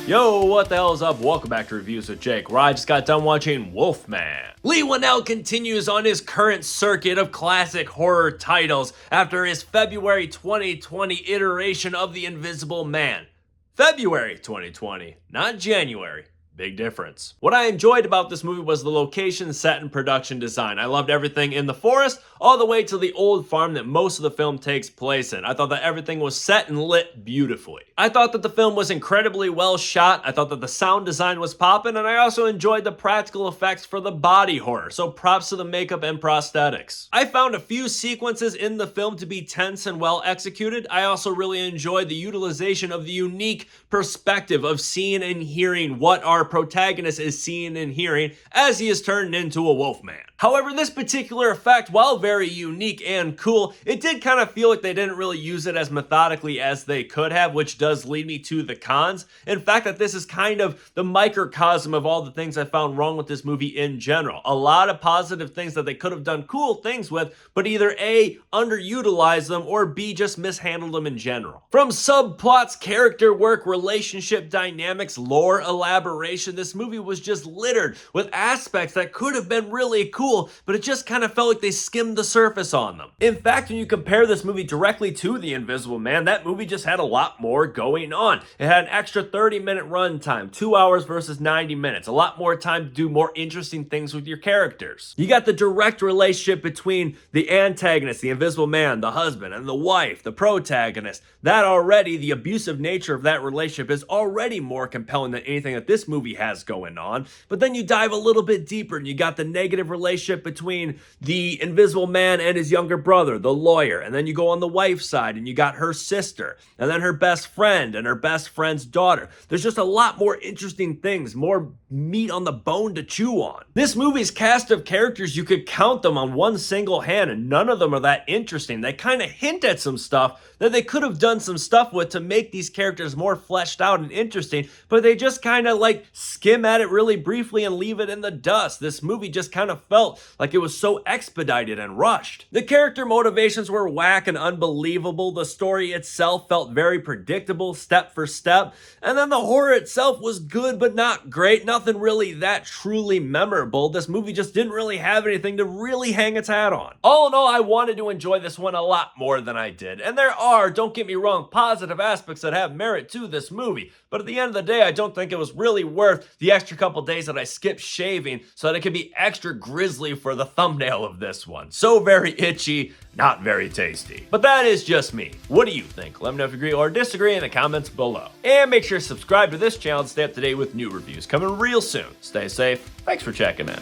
Yo, what the hell is up? Welcome back to Reviews with Jake, where I just got done watching Wolfman. Leigh Whannell continues on his current circuit of classic horror titles after his February 2020 iteration of The Invisible Man. February 2020, not January. Big difference. What I enjoyed about this movie was the location, set, and production design. I loved everything in the forest, all the way to the old farm that most of the film takes place in. I thought that everything was set and lit beautifully. I thought that the film was incredibly well shot. I thought that the sound design was poppin', and I also enjoyed the practical effects for the body horror, so props to the makeup and prosthetics. I found a few sequences in the film to be tense and well executed. I also really enjoyed the utilization of the unique perspective of seeing and hearing what our protagonist is seeing and hearing as he is turned into a wolfman. However, this particular effect, while very unique and cool, it did kind of feel like they didn't really use it as methodically as they could have, which does lead me to the cons. In fact, that this is kind of the microcosm of all the things I found wrong with this movie in general. A lot of positive things that they could have done cool things with, but either A, underutilized them, or B, just mishandled them in general. From subplots, character work, relationship dynamics, lore elaboration, this movie was just littered with aspects that could have been really cool, but it just kind of felt like they skimmed the surface on them. In fact, when you compare this movie directly to The Invisible Man, that movie just had a lot more going on. It had an extra 30-minute runtime, 2 hours versus 90 minutes, a lot more time to do more interesting things with your characters. You got the direct relationship between the antagonist, the Invisible Man, the husband, and the wife, the protagonist. That already, the abusive nature of that relationship is already more compelling than anything that this movie has going on. But then you dive a little bit deeper and you got the negative relationship between the Invisible Man and his younger brother, the lawyer. And then you go on the wife's side and you got her sister, and then her best friend and her best friend's daughter. There's just a lot more interesting things, more meat on the bone to chew on. This movie's cast of characters, you could count them on one single hand, and none of them are that interesting. They kind of hint at some stuff that they could have done some stuff with to make these characters more fleshed out and interesting, but they just kind of like skim at it really briefly and leave it in the dust. This movie just kind of felt like it was so expedited and rushed. The character motivations were whack and unbelievable. The story itself felt very predictable step for step, and then the horror itself was good but not great. Nothing really that truly memorable. This movie just didn't really have anything to really hang its hat on. All in all, I wanted to enjoy this one a lot more than I did, and there are, don't get me wrong, positive aspects that have merit to this movie, but at the end of the day, I don't think it was really worth the extra couple days that I skipped shaving so that it could be extra grisly for the thumbnail of this one. So very itchy, not very tasty. But that is just me. What do you think? Let me know if you agree or disagree in the comments below. And make sure to subscribe to this channel to stay up to date with new reviews coming real soon. Stay safe. Thanks for checking in.